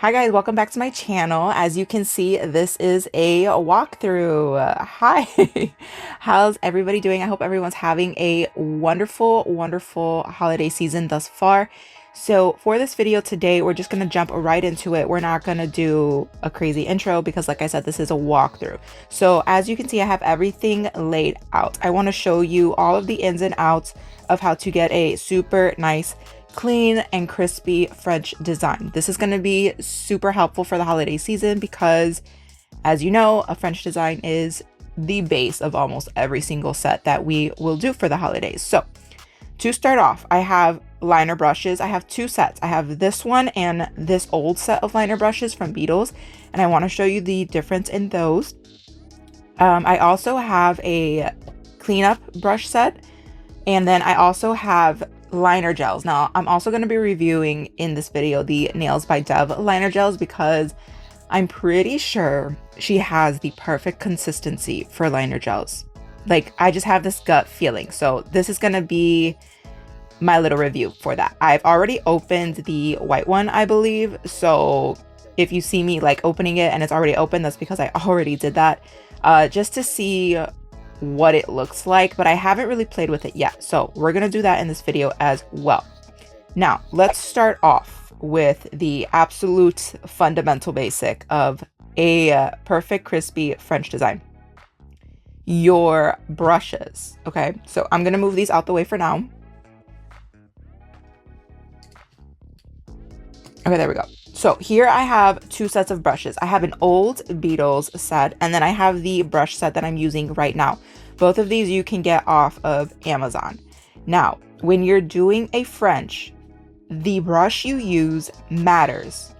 Hi guys, welcome back to my channel. As you can see, this is a walkthrough. Hi, how's everybody doing? I hope everyone's having a wonderful holiday season thus far. So for this video today, we're just gonna jump right into it. We're not gonna do a crazy intro because like I said, this is a walkthrough. So as you can see, I have everything laid out. I wanna show you all of the ins and outs of how to get a super nice clean and crispy French design. This is going to be super helpful for the holiday season because, as you know, a French design is the base of almost every single set that we will do for the holidays. So to start off, I have liner brushes. I have two sets. I have this one and this old set of liner brushes from Beetles, and I want to show you the difference in those. I also have a cleanup brush set, and then I also have liner gels. Now, I'm also going to be reviewing in this video the Nails by Dove liner gels because I'm pretty sure she has the perfect consistency for liner gels. Like, I just have this gut feeling. So this is going to be my little review for that. I've already opened the white one, I believe. So if you see me like opening it and it's already open, that's because I already did that just to see what it looks like, but I haven't really played with it yet. So we're going to do that in this video as well. Now, let's start off with the absolute fundamental basic of a perfect crispy French design. Your brushes. Okay, so I'm going to move these out the way for now. Okay, there we go. So here I have two sets of brushes. I have an old Beetles set, and then I have the brush set that I'm using right now. Both of these you can get off of Amazon. Now, when you're doing a French, the brush you use matters.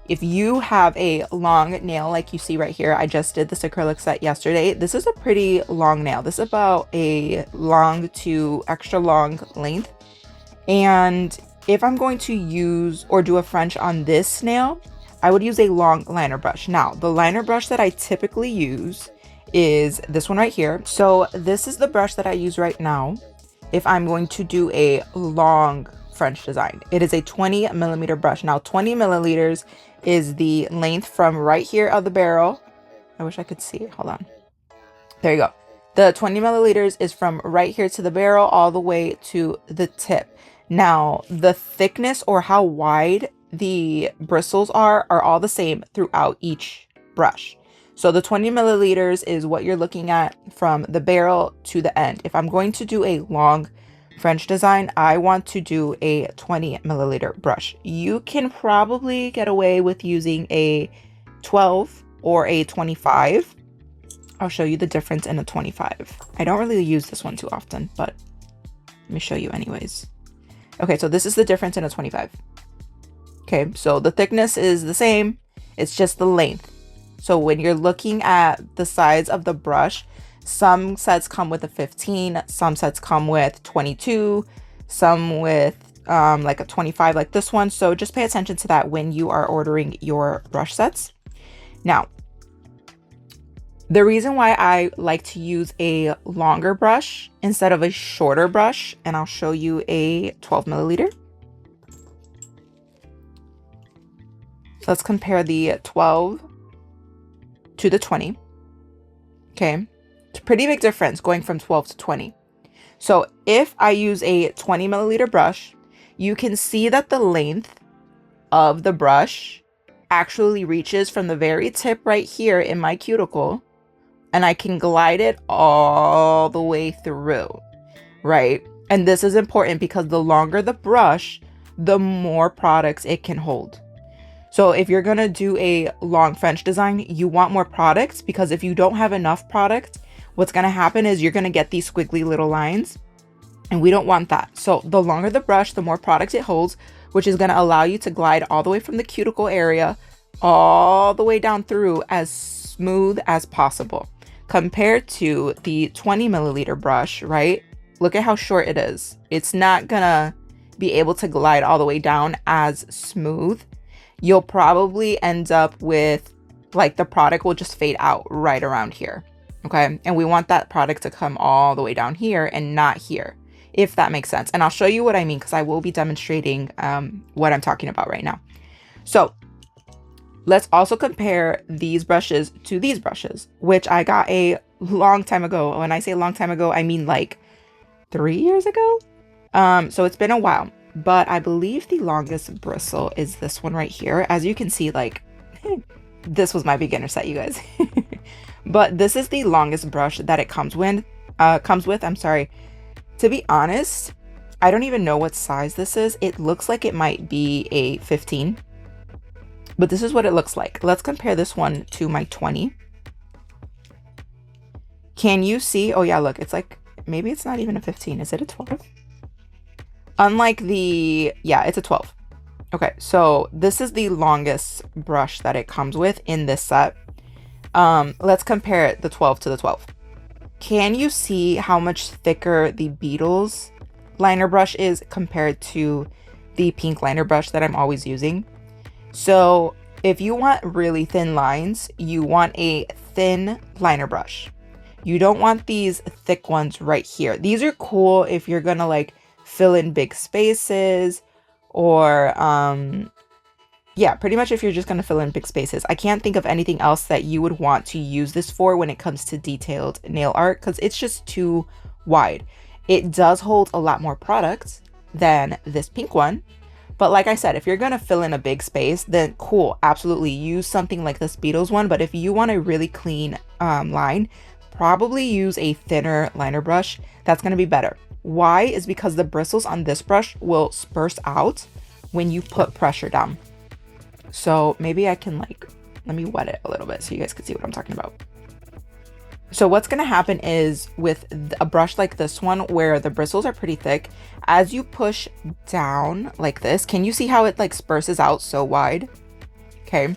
If you have a long nail like you see right here, I just did this acrylic set yesterday. This is a pretty long nail. This is about a long to extra long length. And if I'm going to use or do a French on this nail, I would use a long liner brush. Now, the liner brush that I typically use is this one right here. So this is the brush that I use right now if I'm going to do a long French design. It is a 20 millimeter brush. Now, 20 milliliters is the length from right here of the barrel. I wish I could see it. Hold on. There you go. The 20 milliliters is from right here to the barrel all the way to the tip. Now, the thickness or how wide the bristles are all the same throughout each brush. So the 20 milliliters is what you're looking at from the barrel to the end. If I'm going to do a long French design, I want to do a 20 milliliter brush. You can probably get away with using a 12 or a 25. I'll show you the difference in a 25. I don't really use this one too often, but let me show you anyways. Okay, so this is the difference in a 25. Okay, so the thickness is the same. It's just the length. So when you're looking at the size of the brush, some sets come with a 15, some sets come with 22, some with like a 25 like this one. So just pay attention to that when you are ordering your brush sets. Now, the reason why I like to use a longer brush instead of a shorter brush, and I'll show you a 12 milliliter. Let's compare the 12 to the 20. Okay, it's a pretty big difference going from 12 to 20. So if I use a 20 milliliter brush, you can see that the length of the brush actually reaches from the very tip right here in my cuticle, and I can glide it all the way through, right? And this is important because the longer the brush, the more products it can hold. So if you're gonna do a long French design, you want more products, because if you don't have enough product, what's gonna happen is you're gonna get these squiggly little lines, and we don't want that. So the longer the brush, the more product it holds, which is gonna allow you to glide all the way from the cuticle area all the way down through as smooth as possible. Compared to the 20 milliliter brush, right? Look at how short it is. It's not gonna be able to glide all the way down as smooth. You'll probably end up with like the product will just fade out right around here. Okay, and we want that product to come all the way down here and not here, if that makes sense. And I'll show you what I mean because I will be demonstrating what I'm talking about right now. So Let's also compare these brushes to these brushes, which I got a long time ago. When I say a long time ago, I mean like 3 years ago. So it's been a while, but I believe the longest bristle is this one right here. As you can see, like this was my beginner set, you guys. But this is the longest brush that it comes with. I'm sorry. To be honest, I don't even know what size this is. It looks like it might be a 15, but this is what it looks like. Let's compare this one to my 20. Can you see? Oh yeah, look, it's like, maybe it's not even a 15. Is it a 12? Unlike the, yeah, it's a 12. Okay, so this is the longest brush that it comes with in this set. Let's compare the 12 to the 12. Can you see how much thicker the Beetles liner brush is compared to the pink liner brush that I'm always using? So if you want really thin lines, you want a thin liner brush. You don't want these thick ones right here. These are cool if you're gonna like fill in big spaces, or yeah, pretty much if you're just gonna fill in big spaces. I can't think of anything else that you would want to use this for when it comes to detailed nail art, because it's just too wide. It does hold a lot more product than this pink one, but like I said, if you're gonna fill in a big space, then cool, absolutely use something like this Beetles one. But if you want a really clean line, probably use a thinner liner brush. That's gonna be better. Why? Is because the bristles on this brush will spurse out when you put pressure down. So maybe I can like, let me wet it a little bit so you guys can see what I'm talking about. So what's going to happen is with a brush like this one, where the bristles are pretty thick, as you push down like this, can you see how it like spurses out so wide? Okay.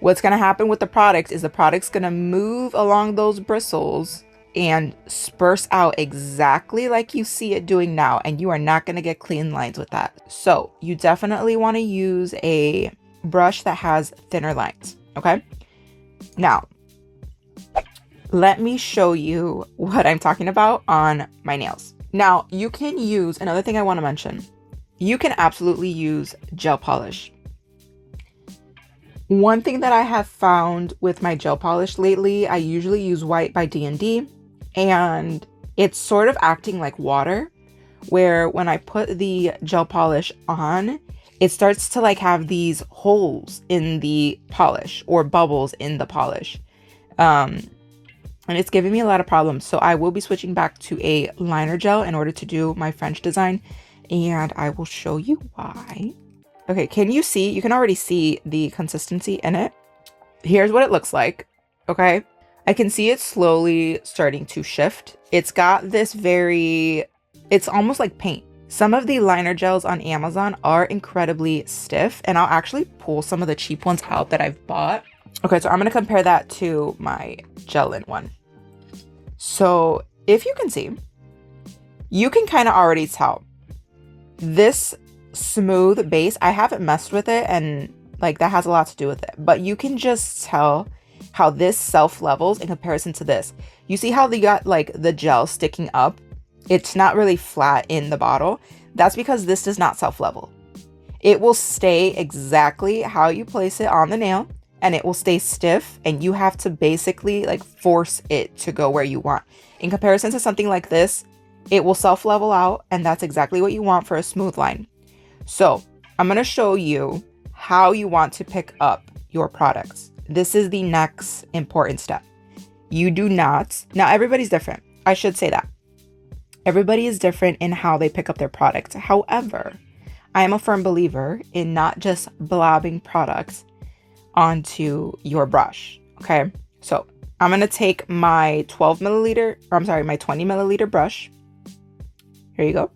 What's going to happen with the product is the product's going to move along those bristles and spurse out exactly like you see it doing now. And you are not going to get clean lines with that. So you definitely want to use a brush that has thinner lines. Okay. Now, let me show you what I'm talking about on my nails. Now, you can use, another thing I want to mention, you can absolutely use gel polish. One thing that I have found with my gel polish lately, I usually use White by D&D, and it's sort of acting like water, where when I put the gel polish on, it starts to like have these holes in the polish or bubbles in the polish. And it's giving me a lot of problems. So I will be switching back to a liner gel in order to do my French design. And I will show you why. Okay, can you see? You can already see the consistency in it. Here's what it looks like. Okay, I can see it slowly starting to shift. It's got this it's almost like paint. Some of the liner gels on Amazon are incredibly stiff. And I'll actually pull some of the cheap ones out that I've bought. Okay, so I'm going to compare that to my gel-in one. So if you can see, you can kind of already tell this smooth base. I haven't messed with it, and like that has a lot to do with it, but you can just tell how this self levels in comparison to this. You see how they got like the gel sticking up? It's not really flat in the bottle. That's because this does not self level. It will stay exactly how you place it on the nail, and it will stay stiff, and you have to basically like force it to go where you want. In comparison to something like this, it will self-level out, and that's exactly what you want for a smooth line. So I'm going to show you how you want to pick up your products. This is the next important step. You do not, now everybody's different. I should say that. Everybody is different in how they pick up their products. However, I am a firm believer in not just blobbing products onto your brush. Okay, so I'm gonna take my 20 milliliter brush. Here you go.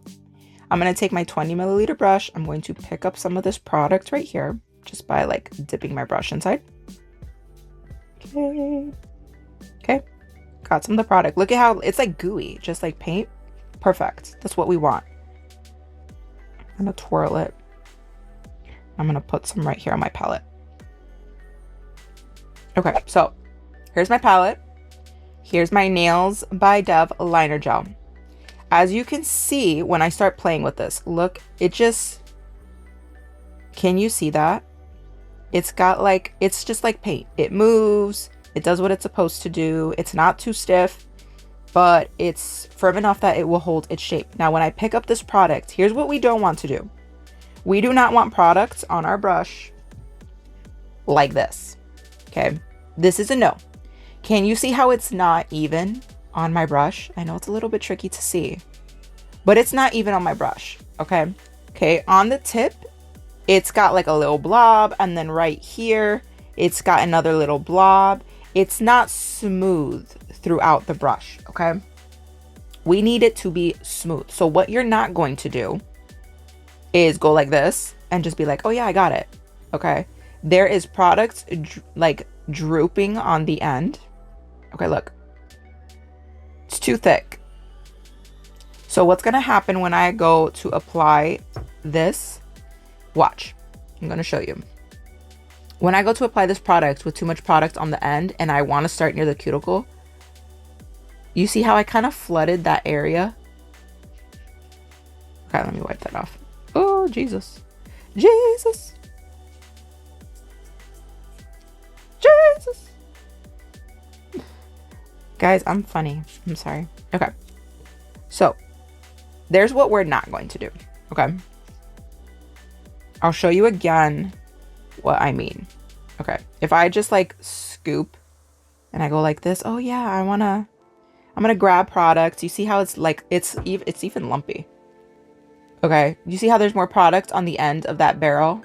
I'm gonna take my 20 milliliter brush. I'm going to pick up some of this product right here just by like dipping my brush inside. Okay, got some of the product. Look at how it's like gooey, just like paint. Perfect. That's what we want. I'm gonna twirl it. I'm gonna put some right here on my palette. Okay, so here's my palette. Here's my Nails by Dev liner gel. As you can see, when I start playing with this, look, it just, can you see that? It's got like, it's just like paint. It moves, it does what it's supposed to do. It's not too stiff, but it's firm enough that it will hold its shape. Now, when I pick up this product, here's what we don't want to do. We do not want products on our brush like this, okay? This is a no. Can you see how it's not even on my brush? I know it's a little bit tricky to see, but it's not even on my brush, okay? Okay, on the tip, it's got like a little blob, and then right here, it's got another little blob. It's not smooth throughout the brush, okay? We need it to be smooth. So what you're not going to do is go like this and just be like, oh yeah, I got it, okay? There is product like drooping on the end. Okay, look, it's too thick. So what's gonna happen when I go to apply this? Watch, I'm gonna show you. When I go to apply this product with too much product on the end and I wanna start near the cuticle, you see how I kind of flooded that area? Okay, let me wipe that off. Oh, Jesus. Jesus. Jesus. Guys, I'm funny. I'm sorry. Okay. So, there's what we're not going to do. Okay. I'll show you again what I mean. Okay. If I just like scoop and I go like this, oh yeah, I'm gonna grab products. You see how it's like, it's even lumpy. Okay. You see how there's more product on the end of that barrel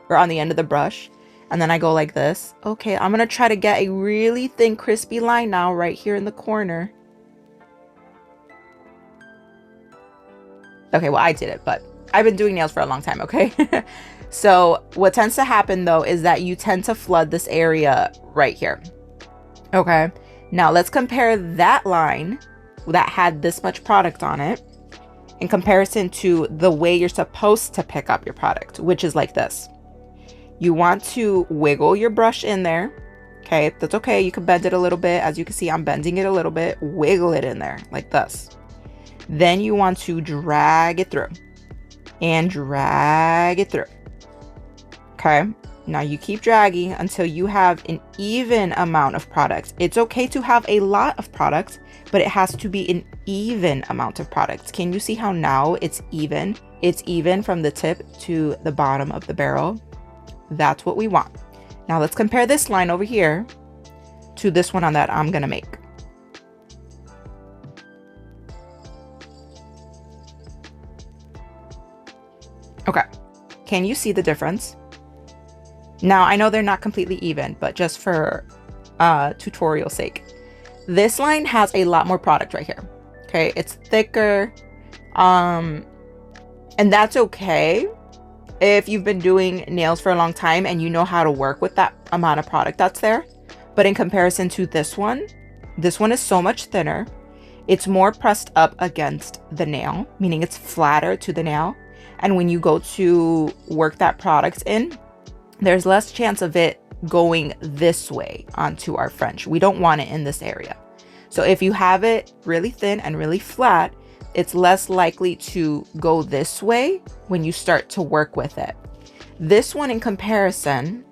or on the end of the brush? And then I go like this. Okay, I'm gonna try to get a really thin, crispy line now right here in the corner. Okay, well, I did it, but I've been doing nails for a long time, okay? So what tends to happen though is that you tend to flood this area right here. Okay, now let's compare that line that had this much product on it in comparison to the way you're supposed to pick up your product, which is like this. You want to wiggle your brush in there. Okay, that's okay. You can bend it a little bit. As you can see, I'm bending it a little bit. Wiggle it in there like this. Then you want to drag it through and drag it through. Okay, now you keep dragging until you have an even amount of product. It's okay to have a lot of product, but it has to be an even amount of product. Can you see how now it's even? It's even from the tip to the bottom of the barrel. That's what we want. Now let's compare this line over here to this one on that I'm gonna make. Okay, can you see the difference? Now I know they're not completely even, but just for tutorial sake, this line has a lot more product right here. Okay, it's thicker, and that's okay if you've been doing nails for a long time and you know how to work with that amount of product that's there. But in comparison to this one is so much thinner. It's more pressed up against the nail, meaning it's flatter to the nail. And when you go to work that product in, there's less chance of it going this way onto our French. We don't want it in this area. So if you have it really thin and really flat, it's less likely to go this way when you start to work with it. This one in comparison,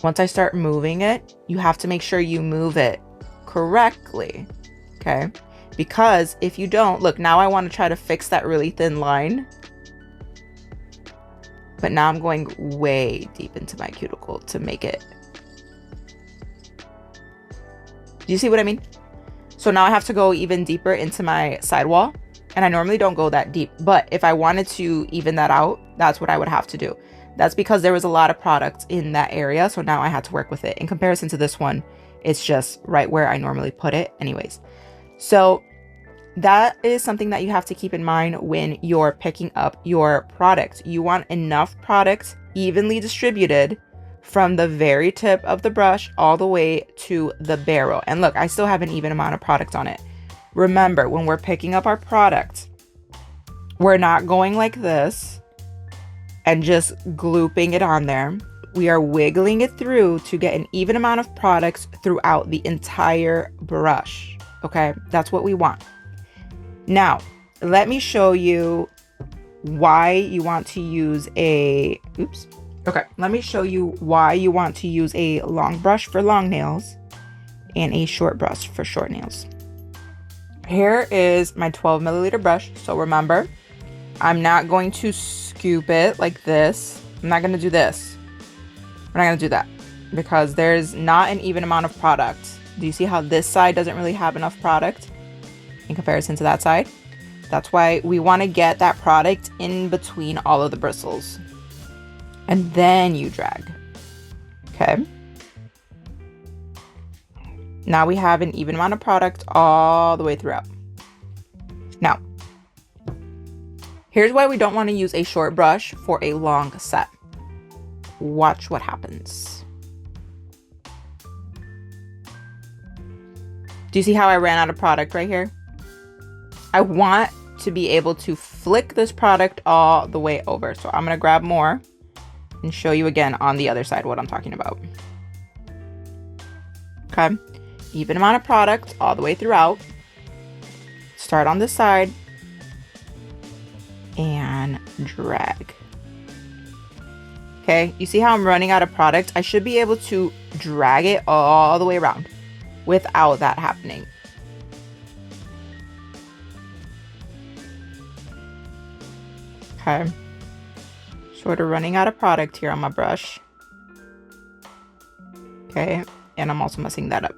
once I start moving it, you have to make sure you move it correctly, okay? Because if you don't, look, now I want to try to fix that really thin line, but now I'm going way deep into my cuticle to make it. Do you see what I mean? So now I have to go even deeper into my sidewall, and I normally don't go that deep, but if I wanted to even that out, that's what I would have to do. That's because there was a lot of product in that area, so now I had to work with it. In comparison to this one, it's just right where I normally put it anyways. So that is something that you have to keep in mind when you're picking up your product. You want enough product evenly distributed from the very tip of the brush all the way to the barrel. And look, I still have an even amount of product on it. Remember, when we're picking up our product, we're not going like this and just glooping it on there. We are wiggling it through to get an even amount of products throughout the entire brush. Okay, that's what we want. Now, let me show you why you want to use a Okay, let me show you why you want to use a long brush for long nails and a short brush for short nails. Here is my 12 milliliter brush. So remember, I'm not going to scoop it like this. I'm not going to do this. We're not going to do that because there's not an even amount of product. Do you see how this side doesn't really have enough product in comparison to that side? That's why we want to get that product in between all of the bristles. And then you drag. Okay. Now we have an even amount of product all the way throughout. Now, here's why we don't want to use a short brush for a long set. Watch what happens. Do you see how I ran out of product right here? I want to be able to flick this product all the way over. So I'm going to grab more and show you again on the other side what I'm talking about. Okay. Even amount of product all the way throughout. Start on this side and drag. Okay, you see how I'm running out of product? I should be able to drag it all the way around without that happening. Okay, sort of running out of product here on my brush. Okay, and I'm also messing that up.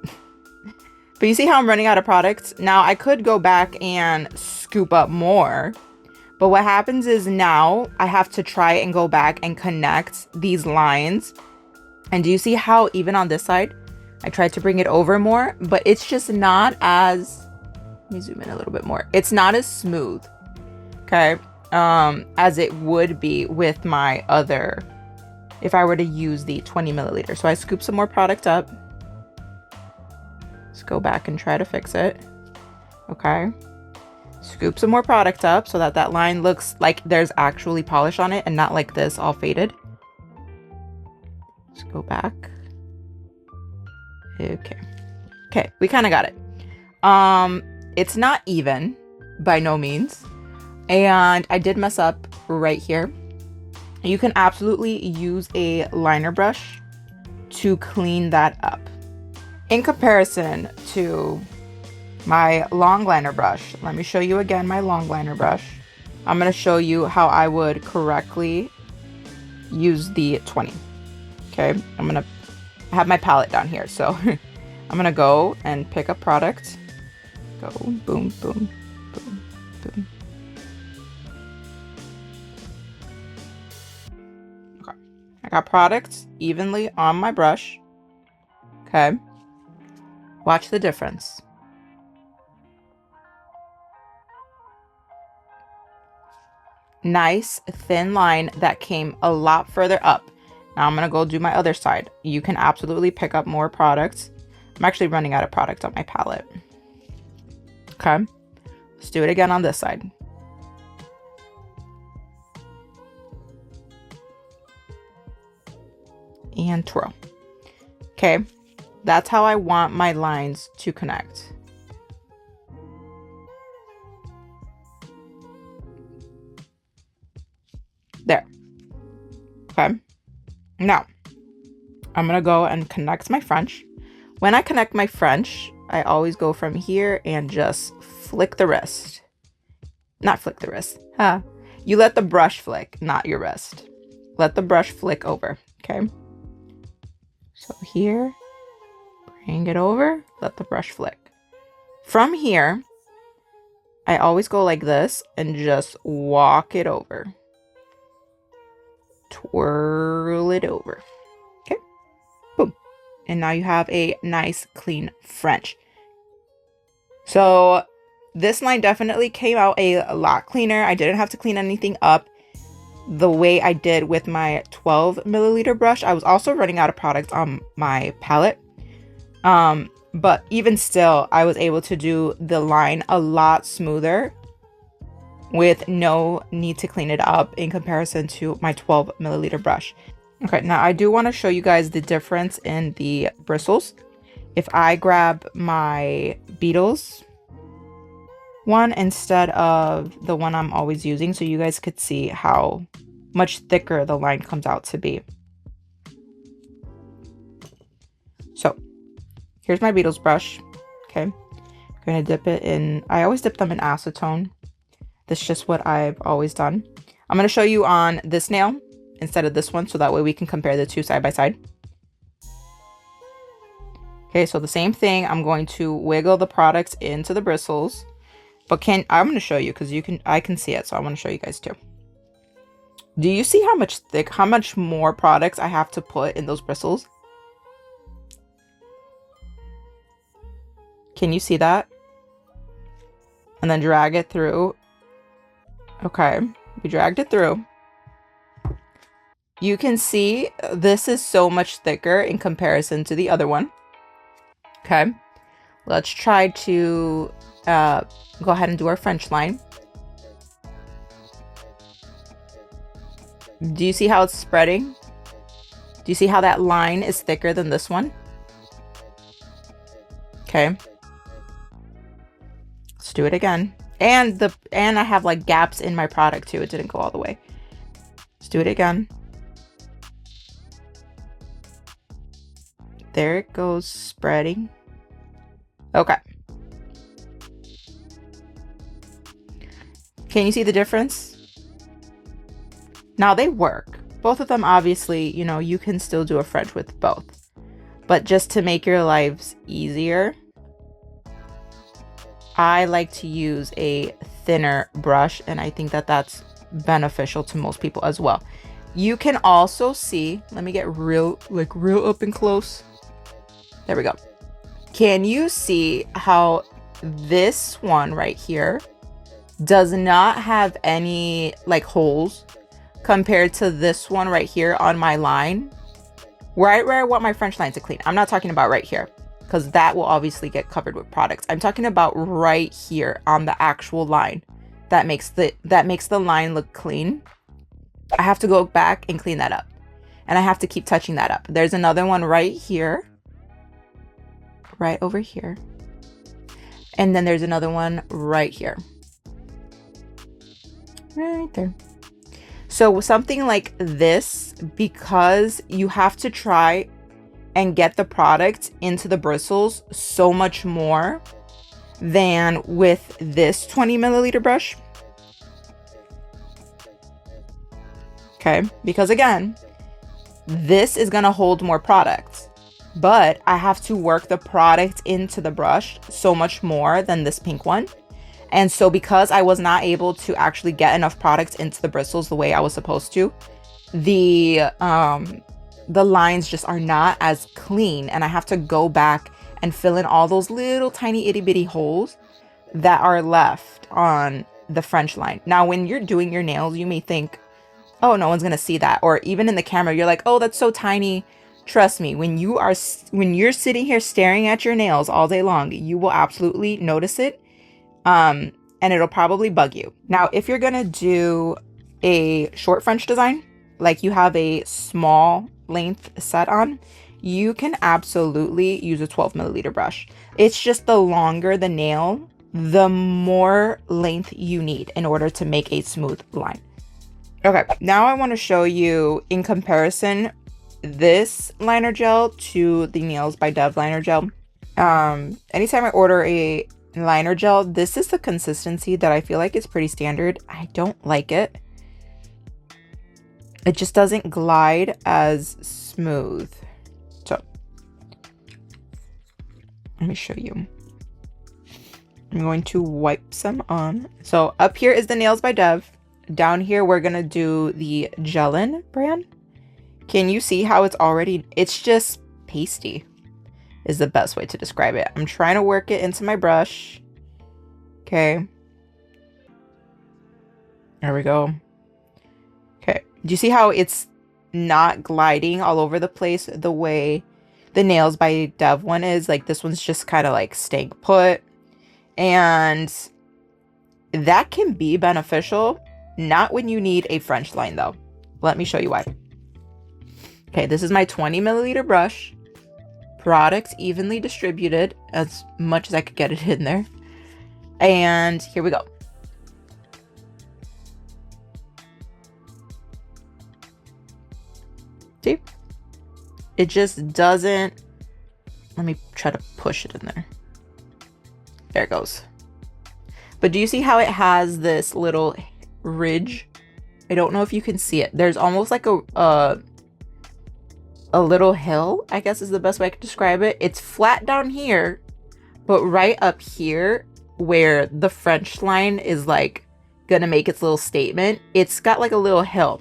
But you see how I'm running out of product? Now I could go back and scoop up more, but what happens is now I have to try and go back and connect these lines. And do you see how even on this side, I tried to bring it over more, but it's just not as, let me zoom in a little bit more. It's not as smooth, okay, as it would be with my other, if I were to use the 20 milliliter. So I scoop some more product up. Let's go back and try to fix it. Okay. Scoop some more product up so that that line looks like there's actually polish on it and not like this all faded. Let's go back. Okay. Okay, we kind of got it. It's not even by no means. And I did mess up right here. You can absolutely use a liner brush to clean that up. In comparison to my long liner brush, let me show you again my long liner brush. I'm going to show you how I would correctly use the 20. Okay, I'm going to have my palette down here. So I'm going to go and pick up product. Go boom, boom, boom, boom. Okay, I got product evenly on my brush. Okay. Watch the difference. Nice thin line that came a lot further up. Now I'm going to go do my other side. You can absolutely pick up more products. I'm actually running out of product on my palette. Okay. Let's do it again on this side. And twirl. Okay. That's how I want my lines to connect. There. Okay. Now, I'm going to go and connect my French. When I connect my French, I always go from here and just flick the wrist. Not flick the wrist. Huh. You let the brush flick, not your wrist. Let the brush flick over. Okay. So here. Bring it over, let the brush flick. From here, I always go like this and just walk it over. Twirl it over. Okay, boom. And now you have a nice clean French. So this line definitely came out a lot cleaner. I didn't have to clean anything up the way I did with my 12 milliliter brush. I was also running out of product on my palette. But even still, I was able to do the line a lot smoother with no need to clean it up in comparison to my 12 milliliter brush. Okay, now I do want to show you guys the difference in the bristles. If I grab my Beetles one instead of the one I'm always using, so you guys could see how much thicker the line comes out to be. So here's my Beetles brush. Okay. I'm gonna dip it in, I always dip them in acetone. That's just what I've always done. I'm gonna show you on this nail instead of this one, so that way we can compare the two side by side. Okay, so the same thing, I'm going to wiggle the products into the bristles, but I'm gonna show you because I can see it, so I want to show you guys too. Do you see how much more products I have to put in those bristles? Can you see that? And then drag it through. Okay, we dragged it through. You can see this is so much thicker in comparison to the other one. Okay, let's try to go ahead and do our French line. Do you see how it's spreading? Do you see how that line is thicker than this one? Okay. Let's do it again. And I have like gaps in my product too. It didn't go all the way. Let's do it again. There it goes, spreading. Okay. Can you see the difference? Now they work. Both of them, obviously, you know, you can still do a French with both. But just to make your lives easier, I like to use a thinner brush, and I think that that's beneficial to most people as well. You can also see, let me get real up and close. There we go. Can you see how this one right here does not have any like holes compared to this one right here on my line? Right where I want my French line to clean. I'm not talking about right here, because that will obviously get covered with products. I'm talking about right here on the actual line. That makes the line look clean. I have to go back and clean that up. And I have to keep touching that up. There's another one right here. Right over here. And then there's another one right here. Right there. So something like this, because you have to try and get the product into the bristles so much more than with this 20 milliliter brush. Okay, because again, this is gonna hold more product, but I have to work the product into the brush so much more than this pink one. And so because I was not able to actually get enough product into the bristles the way I was supposed to, the lines just are not as clean, and I have to go back and fill in all those little tiny itty bitty holes that are left on the French line. Now, when you're doing your nails, you may think, oh, no one's gonna see that. Or even in the camera, you're like, oh, that's so tiny. Trust me, when you're sitting here staring at your nails all day long, you will absolutely notice it. And it'll probably bug you. Now, if you're gonna do a short French design, like you have a small length set on, you can absolutely use a 12 milliliter brush. It's just the longer the nail, the more length you need in order to make a smooth line. Okay, now I want to show you in comparison this liner gel to the Nails by Dove liner gel. Anytime I order a liner gel, this is the consistency that I feel like is pretty standard. I don't like it. It just doesn't glide as smooth. So let me show you. I'm going to wipe some on. So up here is the Nails by Dove. Down here, we're gonna do the Gelin brand. Can you see how it's just pasty is the best way to describe it. I'm trying to work it into my brush. Okay. There we go. Okay. Do you see how it's not gliding all over the place the way the Nails by Dove one is? Like, this one's just kind of like staying put. And that can be beneficial. Not when you need a French line, though. Let me show you why. Okay, this is my 20 milliliter brush. Products evenly distributed as much as I could get it in there. And here we go. See? It just doesn't Let me try to push it in there. There it goes. But do you see how it has this little ridge? I don't know if you can see it. There's almost like a little hill, I guess is the best way I could describe it. It's flat down here, but right up here where the French line is like gonna make its little statement, it's got like a little hill.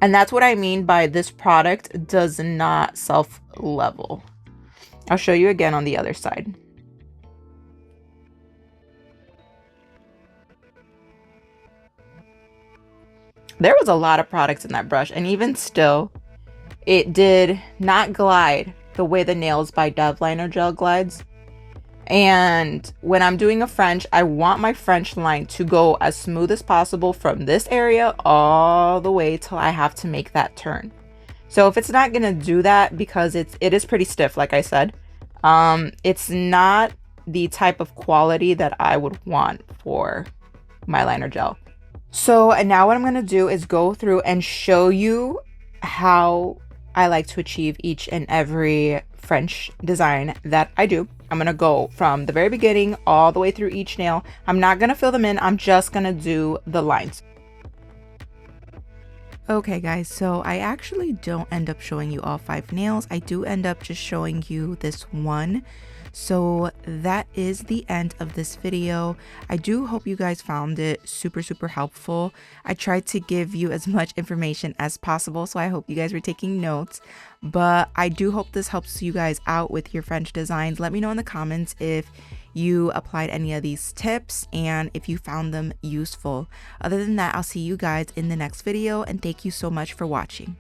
And that's what I mean by this product does not self-level. I'll show you again on the other side. There was a lot of products in that brush, and even still, it did not glide the way the Nails by Dove Liner Gel glides. And when I'm doing a French, I want my French line to go as smooth as possible from this area all the way till I have to make that turn. So if it's not gonna do that, because it is pretty stiff, like I said, it's not the type of quality that I would want for my liner gel. So now what I'm going to do is go through and show you how I like to achieve each and every French design that I do. I'm going to go from the very beginning all the way through each nail. I'm not going to fill them in. I'm just going to do the lines. Okay guys, so I actually don't end up showing you all 5 nails. I do end up just showing you this one. So that is the end of this video. I do hope you guys found it super helpful. I tried to give you as much information as possible, so I hope you guys were taking notes. But I do hope this helps you guys out with your French designs. Let me know in the comments if you applied any of these tips and if you found them useful. Other than that, I'll see you guys in the next video, and thank you so much for watching.